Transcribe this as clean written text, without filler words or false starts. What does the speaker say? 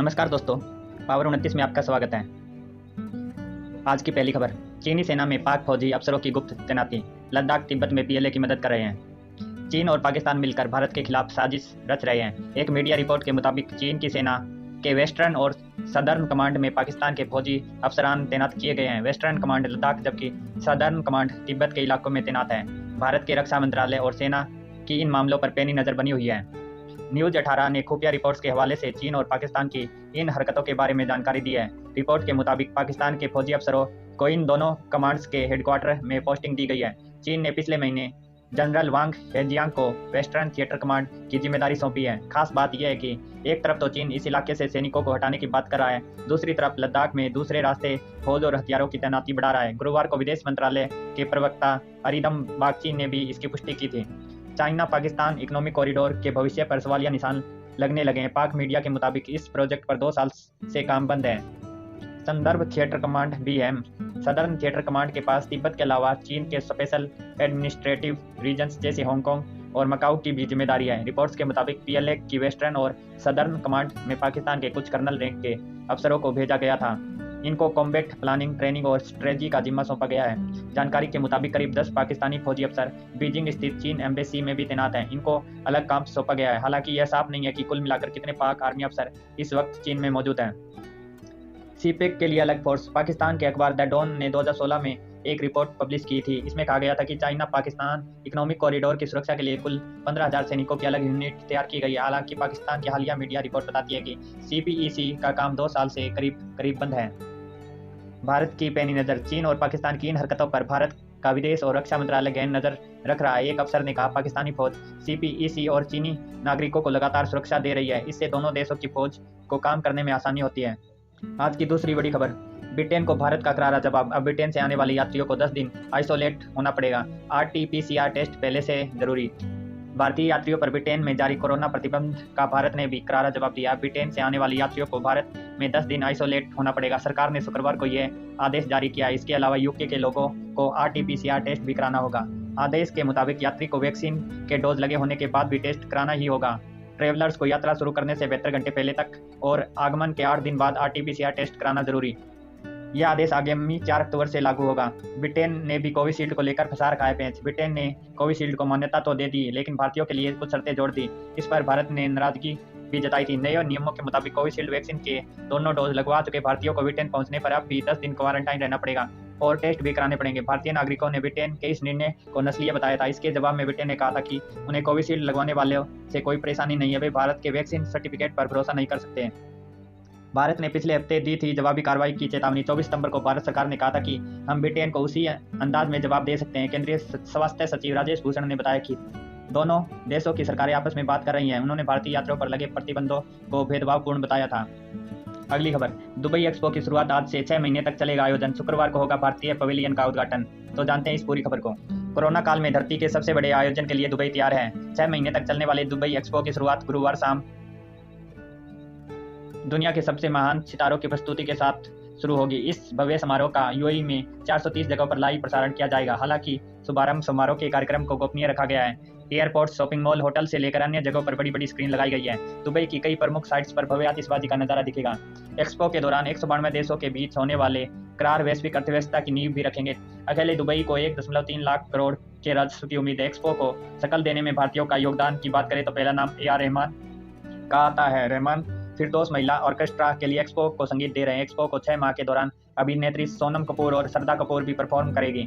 नमस्कार दोस्तों, पावर 29 में आपका स्वागत है। आज की पहली खबर। चीनी सेना में पाक फौजी अफसरों की गुप्त तैनाती। लद्दाख तिब्बत में पीएलए की मदद कर रहे हैं। चीन और पाकिस्तान मिलकर भारत के खिलाफ साजिश रच रहे हैं। एक मीडिया रिपोर्ट के मुताबिक चीन की सेना के वेस्टर्न और सदर्न कमांड में पाकिस्तान के फौजी अफसरान तैनात किए गए हैं। वेस्टर्न कमांड लद्दाख जबकि सदर्न कमांड तिब्बत के इलाकों में तैनात है। भारत के रक्षा मंत्रालय और सेना की इन मामलों पर पैनी नजर बनी हुई है। न्यूज 18 ने खुफिया रिपोर्ट्स के हवाले से चीन और पाकिस्तान की इन हरकतों के बारे में जानकारी दी है। रिपोर्ट के मुताबिक पाकिस्तान के फौजी अफसरों को इन दोनों कमांड्स के हेडक्वार्टर में पोस्टिंग दी गई है। चीन ने पिछले महीने जनरल वांग हेजियांग को वेस्टर्न थिएटर कमांड की जिम्मेदारी सौंपी है। खास बात यह है कि एक तरफ तो चीन इस इलाके से सैनिकों को हटाने की बात कर रहा है, दूसरी तरफ लद्दाख में दूसरे रास्ते फौज और हथियारों की तैनाती बढ़ा रहा है। गुरुवार को विदेश मंत्रालय के प्रवक्ता अरिदम बागची ने भी इसकी पुष्टि की थी। चाइना पाकिस्तान इकोनॉमिक कॉरिडोर के भविष्य पर सवालिया निशान लगने लगे हैं। पाक मीडिया के मुताबिक इस प्रोजेक्ट पर 2 साल से काम बंद है। संदर्भ थिएटर कमांड भी है। सदर्न थिएटर कमांड के पास तिब्बत के अलावा चीन के स्पेशल एडमिनिस्ट्रेटिव रीजन्स जैसे हांगकांग और मकाऊ की भी जिम्मेदारी है। रिपोर्ट्स के मुताबिक पीएलए की वेस्टर्न और सदर्न कमांड में पाकिस्तान के कुछ कर्नल रैंक के अफसरों को भेजा गया था। इनको कॉम्बैट प्लानिंग, ट्रेनिंग और स्ट्रेटजी का जिम्मा सौंपा गया है। जानकारी के मुताबिक करीब 10 पाकिस्तानी फौजी अफसर बीजिंग स्थित चीन एम्बेसी में भी तैनात हैं। इनको अलग काम सौंपा गया है। हालांकि यह साफ नहीं है कि कुल मिलाकर कितने पाक आर्मी अफसर इस वक्त चीन में मौजूद हैं। सीपेक के लिए अलग फोर्स। पाकिस्तान के अखबार द डॉन ने 2016 में एक रिपोर्ट पब्लिश की थी। इसमें कहा गया था कि चाइना पाकिस्तान इकोनॉमिक कॉरिडोर की सुरक्षा के लिए कुल 15,000 सैनिकों की अलग यूनिट तैयार की गई है। हालांकि पाकिस्तान की हालिया मीडिया रिपोर्ट बताती है कि सीपीईसी का काम 2 साल से करीब बंद है। भारत की पैनी नजर। चीन और पाकिस्तान की इन हरकतों पर भारत का विदेश और रक्षा मंत्रालय गहन नजर रख रहा है। एक अफसर ने कहा, पाकिस्तानी फौज सीपीईसी और चीनी नागरिकों को लगातार सुरक्षा दे रही है। इससे दोनों देशों की फौज को काम करने में आसानी होती है। आज की दूसरी बड़ी खबर। ब्रिटेन को भारत का करारा जवाब। अब ब्रिटेन से आने वाले यात्रियों को 10 दिन आइसोलेट होना पड़ेगा। RT-PCR टेस्ट पहले से जरूरी। भारतीय यात्रियों पर ब्रिटेन में जारी कोरोना प्रतिबंध का भारत ने भी करारा जवाब दिया। ब्रिटेन से आने वाले यात्रियों को भारत में 10 दिन आइसोलेट होना पड़ेगा। सरकार ने शुक्रवार को यह आदेश जारी किया। इसके अलावा यूके के लोगों को RT-PCR टेस्ट भी कराना होगा। आदेश के मुताबिक यात्री को वैक्सीन के डोज लगे होने के बाद भी टेस्ट कराना ही होगा। ट्रेवलर्स को यात्रा शुरू करने से 72 घंटे पहले तक और आगमन के 8 दिन बाद RT-PCR टेस्ट कराना जरूरी। यह आदेश आगामी 4 अक्टूबर से लागू होगा। ब्रिटेन ने भी कोविशील्ड को लेकर फंसा रखा है पेंच। ब्रिटेन ने कोविशील्ड को मान्यता तो दे दी, लेकिन भारतीयों के लिए कुछ शर्तें जोड़ दी। इस पर भारत ने नाराजगी भी जताई थी। नए नियमों के मुताबिक कोविशील्ड वैक्सीन के दोनों डोज लगवा चुके भारतीयों को ब्रिटेन पहुंचने पर अब भी 10 दिन क्वारंटाइन रहना पड़ेगा और टेस्ट भी कराने पड़ेंगे। भारतीय नागरिकों ने ब्रिटेन के इस निर्णय को नस्लीय बताया था। इसके जवाब में ब्रिटेन ने कहा था कि उन्हें कोविशील्ड लगवाने वालों से कोई परेशानी नहीं है, वे भारत के वैक्सीन सर्टिफिकेट पर भरोसा नहीं कर सकते हैं। भारत ने पिछले हफ्ते दी थी जवाबी कार्रवाई की चेतावनी। 24 सितंबर को भारत सरकार ने कहा था कि हम ब्रिटेन को उसी अंदाज में जवाब दे सकते हैं। केंद्रीय स्वास्थ्य सचिव राजेश भूषण ने बताया कि दोनों देशों की सरकारें आपस में बात कर रही हैं। उन्होंने भारतीय यात्रियों पर लगे प्रतिबंधों को भेदभावपूर्ण बताया था। अगली खबर। दुबई एक्सपो की शुरुआत। आज से 6 महीने तक चलेगा आयोजन। शुक्रवार को होगा भारतीय पवेलियन का उद्घाटन। तो जानते हैं इस पूरी खबर को। कोरोना काल में धरती के सबसे बड़े आयोजन के लिए दुबई तैयार है। 6 महीने तक चलने वाले दुबई एक्सपो की शुरुआत गुरुवार शाम दुनिया के सबसे महान सितारों की प्रस्तुति के साथ शुरू होगी। इस भव्य समारोह का यूएई में 430 जगहों पर लाइव प्रसारण किया जाएगा। हालांकि शुभारंभ समारोह के कार्यक्रम को गोपनीय रखा गया है। एयरपोर्ट, शॉपिंग मॉल, होटल से लेकर अन्य जगहों पर बड़ी बड़ी स्क्रीन लगाई गई है। दुबई की कई प्रमुख साइट्स पर भव्य आतिशबाजी का नजारा दिखेगा। एक्सपो के दौरान 192 देशों के बीच होने वाले करार वैश्विक अर्थव्यवस्था की नींव भी रखेंगे। अकेले दुबई को 1.3 लाख करोड़ के राजस्व की उम्मीद है। एक्सपो को शक्ल देने में भारतीयों का योगदान की बात करें तो पहला नाम AR रहमान का आता है। रहमान फिरदौस महिला ऑर्केस्ट्रा के लिए एक्सपो को संगीत दे रहे हैं। एक्सपो को 6 माह के दौरान अभिनेत्री सोनम कपूर और श्रद्धा कपूर भी परफॉर्म करेगी।